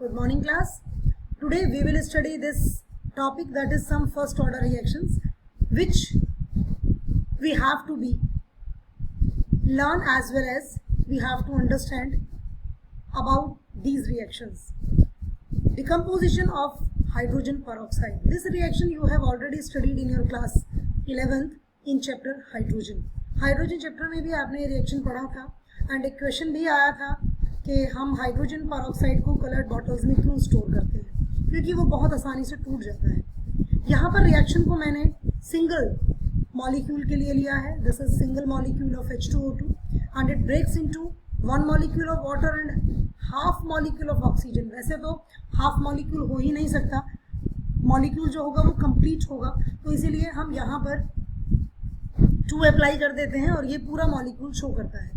Good morning class. Today we will study this topic, that is some first order reactions which we have to be learn as well as we have to understand about these reactions. Decomposition of hydrogen peroxide. This reaction you have already studied in your class 11th in chapter hydrogen. Hydrogen chapter में भी आपने ये reaction पढ़ा था and एक question भी आया था कि हम हाइड्रोजन पेरोक्साइड को कलर्ड बॉटल्स में क्यों स्टोर करते हैं, क्योंकि वो बहुत आसानी से टूट जाता है. यहाँ पर रिएक्शन को मैंने सिंगल मॉलिक्यूल के लिए लिया है. This is single molecule of H2O2 and it breaks into one molecule of water and half molecule of oxygen. वैसे तो हाफ मॉलिक्यूल हो ही नहीं सकता, मॉलिक्यूल जो होगा वो कंप्लीट होगा, तो इसीलिए हम यहाँ पर 2 अप्लाई कर देते हैं और ये पूरा मॉलिक्यूल शो करता है.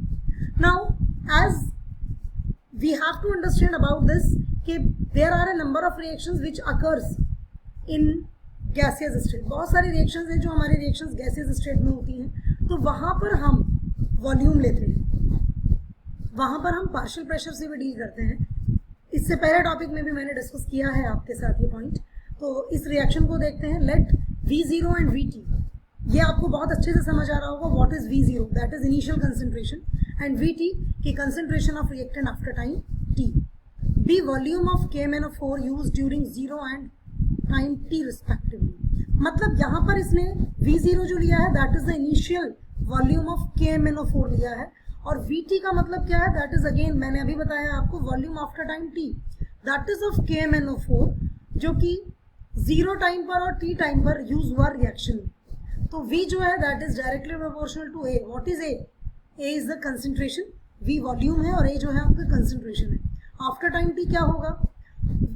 Now as we have to understand about this कि there are a number of reactions which occurs in gaseous state. बहुत सारी रिएक्शंस हैं जो हमारी रिएक्शंस गैसियस स्टेट में होती हैं, तो वहाँ पर हम वॉल्यूम लेते हैं, वहाँ पर हम पार्शियल प्रेशर से भी डील करते हैं. इससे पहले टॉपिक में भी मैंने डिस्कस किया है आपके साथ ये पॉइंट. तो इस रिएक्शन को देखते हैं. लेट V0 एंड Vt, ये आपको बहुत अच्छे से समझ आ रहा होगा. What is V0? That is initial concentration, and Vt की concentration of reactant after time t. B volume of KMnO4 used during 0 and time t respectively. मतलब यहाँ पर इसने V0 जो लिया है that is the initial volume of KMnO4 लिया है, और Vt का मतलब क्या है? दैट इज अगेन मैंने अभी बताया आपको volume after time t, that is of KMnO4 जो कि 0 टाइम पर और t टाइम पर यूज हुआ रिएक्शन में. तो V जो है that is directly proportional to A. What is A? A is the concentration, V volume है और A जो है आपका कंसंट्रेशन है. आफ्टर टाइम T क्या होगा?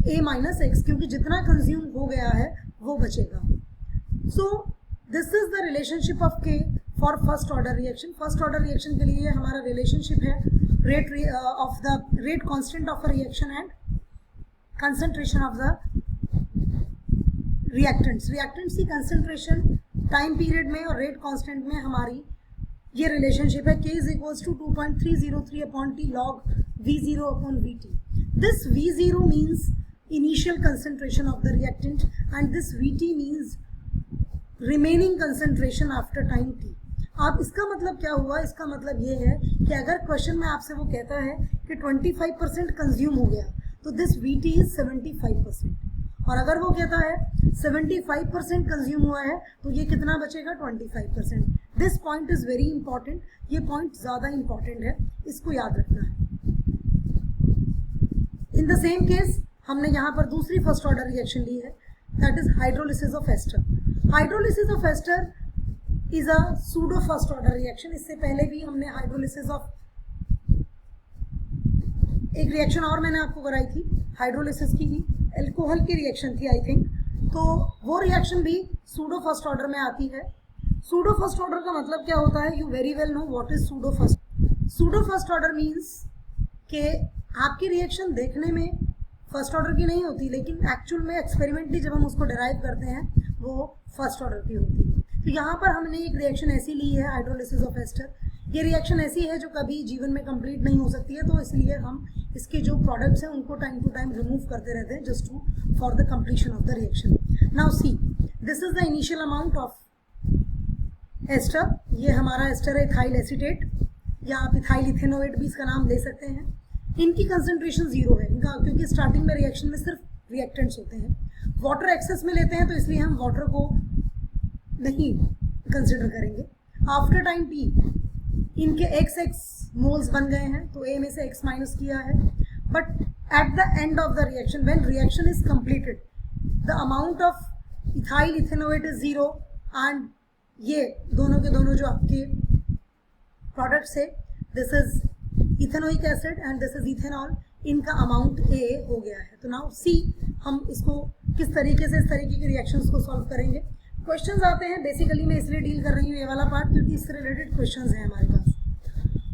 A माइनस एक्स, क्योंकि जितना कंज्यूम हो गया है वो बचेगा. So this is the relationship of K for first order reaction. First order reaction के लिए हमारा रिलेशनशिप है rate of the rate constant of a reaction and concentration of the reactants. Reactants की कंसंट्रेशन टाइम पीरियड में और rate constant में हमारी ये रिलेशनशिप है. K is equals to 2.303 upon T log V0 upon Vt. This V0 means initial concentration of the reactant and this Vt means remaining concentration after time T. अब इसका मतलब क्या हुआ? इसका मतलब ये है कि अगर क्वेश्चन में आपसे वो कहता है कि 25% कंज्यूम हो गया तो दिस Vt इज 75%, और अगर वो कहता है 75% कंज्यूम हुआ है तो ये कितना बचेगा? 25%. This point is very important. ये पॉइंट ज़्यादा इंपॉर्टेंट है, इसको याद रखना है. इन द सेम केस हमने यहाँ पर दूसरी फर्स्ट ऑर्डर रिएक्शन ली है, that is hydrolysis of ester. Hydrolysis of ester is a pseudo first order reaction. इससे पहले भी हमने हाइड्रोलिसिस ऑफ एक रिएक्शन और मैंने आपको कराई थी हाइड्रोलिसिस की ही, एल्कोहल की रिएक्शन थी आई थिंक. तो वो रिएक्शन भी सूडो फर्स्ट ऑर्डर में आती है. सूडो फर्स्ट ऑर्डर का मतलब क्या होता है? You very well know what is pseudo first. Pseudo first order means कि आपकी रिएक्शन देखने में फर्स्ट ऑर्डर की नहीं होती, लेकिन एक्चुअल में एक्सपेरिमेंटली जब हम उसको डिराइव करते हैं वो फर्स्ट ऑर्डर की होती है. तो यहाँ पर हमने एक रिएक्शन ऐसी ली है हाइड्रोलिसिस ऑफ एस्टर. ये रिएक्शन ऐसी है जो कभी जीवन में कंप्लीट नहीं हो सकती है, तो इसलिए हम इसके जो प्रोडक्ट्स हैं उनको टाइम टू टाइम रिमूव करते रहते हैं just to for the completion of the reaction. Now see, this is the initial amount of ester. ये हमारा एस्टर है इथाइल एसीटेट, या आप इथाइल इथेनोएट भी इसका नाम ले सकते हैं. इनकी कंसंट्रेशन 0 है इनका, क्योंकि स्टार्टिंग में रिएक्शन में सिर्फ रिएक्टेंट्स होते हैं. वाटर एक्सेस में लेते हैं तो इसलिए हम वाटर को नहीं कंसिडर करेंगे. आफ्टर टाइम T इनके XX मोल्स बन गए हैं, तो A में से X माइनस किया है. But at the end of the reaction when reaction is completed the amount of ethyl ethanoate is 0 and ये दोनों के दोनों जो आपके प्रोडक्ट्स है this is ethanoic acid and this is ethanol, इनका अमाउंट A हो गया है. तो नाउ सी हम इसको किस तरीके से इस तरीके के रिएक्शंस को सॉल्व करेंगे. क्वेश्चंस आते हैं, बेसिकली मैं इसलिए डील कर रही हूँ ये वाला पार्ट क्योंकि इससे रिलेटेड क्वेश्चंस हैं हमारे पास.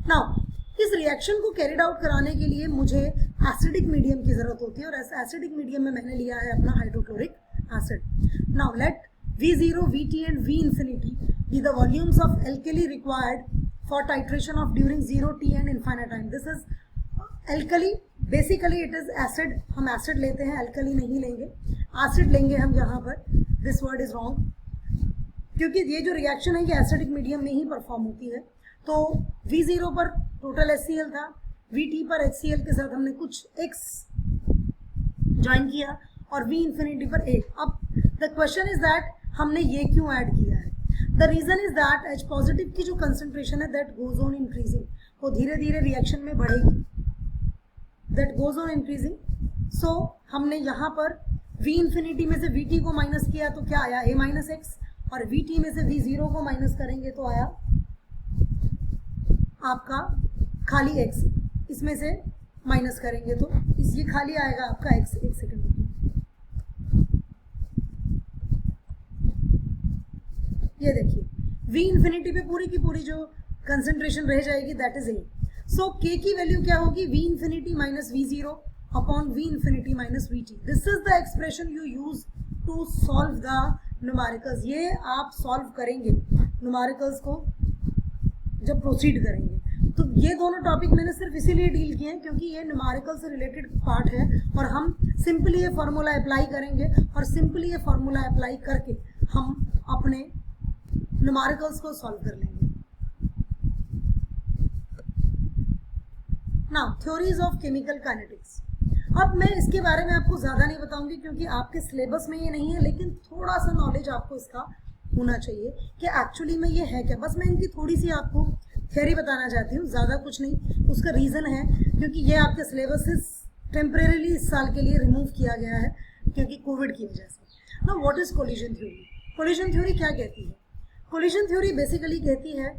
नाउ इस रिएक्शन को कैरिड आउट कराने के लिए मुझे एसिडिक मीडियम की जरूरत होती है, और ऐसे एसिडिक मीडियम में मैंने लिया है अपना hydrochloric acid. Now let V0, Vt and V infinity be the volumes of alkali required for titration of during 0 T and infinite time. This is alkali basically it is acid, हम acid लेते हैं, alkali नहीं लेंगे, acid लेंगे हम यहाँ पर। This word is wrong, क्योंकि ये जो रिएक्शन है ये एसिडिक मीडियम में ही परफॉर्म होती है। तो V0 पर टोटल HCl था, Vt पर HCl के साथ हमने कुछ X ज्वाइन किया और V इंफिनिटी पर A। अब द क्वेश्चन इज दैट हमने ये क्यों ऐड किया है? The reason is that H positive की जो कंसंट्रेशन है दैट गोज ऑन इंक्रीजिंग, वो धीरे धीरे रिएक्शन में बढ़ेगी, दैट गोज ऑन इंक्रीजिंग। सो हमने यहाँ पर V इंफिनिटी में से Vt को माइनस किया तो क्या आया, A माइनस एक्स, और Vt में से V0 को माइनस करेंगे तो आया आपका खाली x, इसमें से माइनस करेंगे तो ये खाली आएगा आपका x। एक सेकंड ये देखिए V इंफिनिटी पे पूरी की पूरी जो कंसंट्रेशन रह जाएगी that is A। So K की वैल्यू क्या होगी, V infinity minus V0 upon V infinity minus Vt। This is the expression you use to solve the numericals. ये आप सॉल्व करेंगे न्यूमेरिकल्स को जब प्रोसीड करेंगे। तो ये दोनों टॉपिक मैंने सिर्फ इसीलिए डील किए हैं क्योंकि ये न्यूमेरिकल से रिलेटेड पार्ट है और हम सिंपली ये फार्मूला अप्लाई करेंगे और सिंपली ये फार्मूला अप्लाई करके हम अपने न्यूमेरिकल्स को सॉल्व कर लेंगे। Now theories of chemical kinetics. अब मैं इसके बारे में आपको ज़्यादा नहीं बताऊंगी क्योंकि आपके सिलेबस में ये नहीं है, लेकिन थोड़ा सा नॉलेज आपको इसका होना चाहिए कि एक्चुअली में ये है क्या। बस मैं इनकी थोड़ी सी आपको थ्योरी बताना चाहती हूँ, ज़्यादा कुछ नहीं। उसका रीज़न है क्योंकि ये आपके सिलेबस से टेम्परेरीली इस साल के लिए रिमूव किया गया है क्योंकि कोविड की वजह से। Now what is collision theory? Collision theory क्या कहती है? कोलिजन थ्योरी बेसिकली कहती है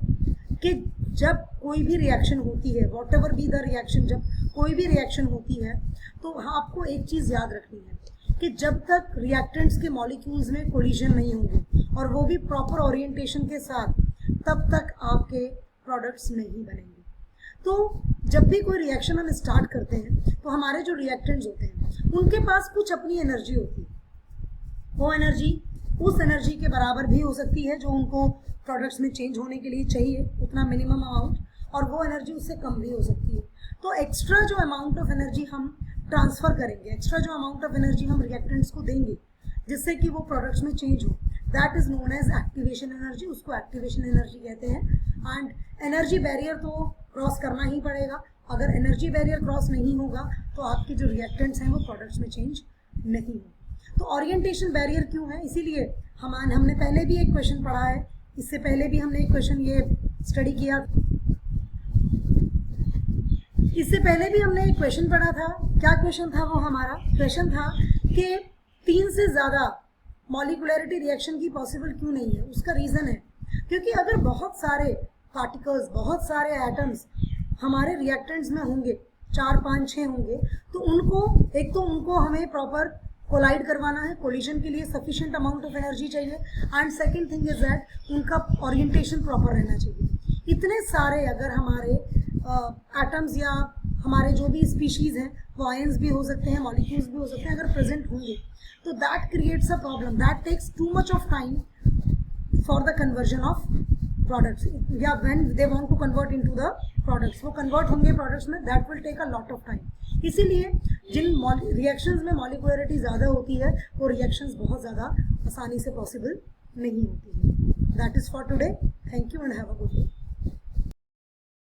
कि जब कोई भी रिएक्शन होती है, what ever be the reaction, जब कोई भी रिएक्शन होती है तो आपको एक चीज़ याद रखनी है कि जब तक रिएक्टेंट्स के मॉलिक्यूल्स में कोलिजन नहीं होंगे और वो भी प्रॉपर ओरिएंटेशन के साथ, तब तक आपके प्रोडक्ट्स नहीं बनेंगे। तो जब भी कोई रिएक्शन हम स्टार्ट करते हैं तो हमारे जो रिएक्टेंट्स होते हैं उनके पास कुछ अपनी एनर्जी होती है। वो एनर्जी उस एनर्जी के बराबर भी हो सकती है जो उनको प्रोडक्ट्स में चेंज होने के लिए चाहिए, उतना मिनिमम अमाउंट, और वो एनर्जी उससे कम भी हो सकती है। तो एक्स्ट्रा जो अमाउंट ऑफ एनर्जी हम ट्रांसफ़र करेंगे, एक्स्ट्रा जो अमाउंट ऑफ एनर्जी हम रिएक्टेंट्स को देंगे जिससे कि वो प्रोडक्ट्स में चेंज हो, that is known as activation energy. उसको एक्टिवेशन एनर्जी कहते हैं। एंड एनर्जी बैरियर तो क्रॉस करना ही पड़ेगा। अगर एनर्जी बैरियर क्रॉस नहीं होगा तो आपके जो रिएक्टेंट्स हैं वो प्रोडक्ट्स में चेंज नहीं होंगे। तो ओरिएंटेशन बैरियर क्यों है? इसीलिए हमने पहले भी एक क्वेश्चन पढ़ा है, इससे पहले भी हमने एक क्वेश्चन ये स्टडी किया, इससे पहले भी हमने एक क्वेश्चन पढ़ा था। क्या क्वेश्चन था वो? हमारा क्वेश्चन था कि 3 से ज़्यादा मॉलिक्यूलरिटी रिएक्शन की पॉसिबल क्यों नहीं है। उसका रीज़न है क्योंकि अगर बहुत सारे पार्टिकल्स, बहुत सारे एटम्स हमारे रिएक्टेंट्स में होंगे, 4, 5, 6 होंगे, तो उनको हमें प्रॉपर कोलाइड करवाना है। कोलिजन के लिए सफिशिएंट अमाउंट ऑफ एनर्जी चाहिए। And second thing is that उनका ओरिएंटेशन प्रॉपर रहना चाहिए। इतने सारे अगर हमारे एटम्स या हमारे जो भी स्पीशीज़ हैं वो आयंस भी हो सकते हैं, मॉलिक्यूल्स भी हो सकते हैं, अगर प्रेजेंट होंगे तो that creates a problem, that takes too much of time for the conversion of products, या when they want to convert into the products, वो कन्वर्ट होंगे प्रोडक्ट्स में, that will take a lot of time. इसीलिए जिन reactions में molecularity ज़्यादा होती है वो रिएक्शंस बहुत ज़्यादा आसानी से पॉसिबल नहीं होती है। That is for today. Thank you and have a good day.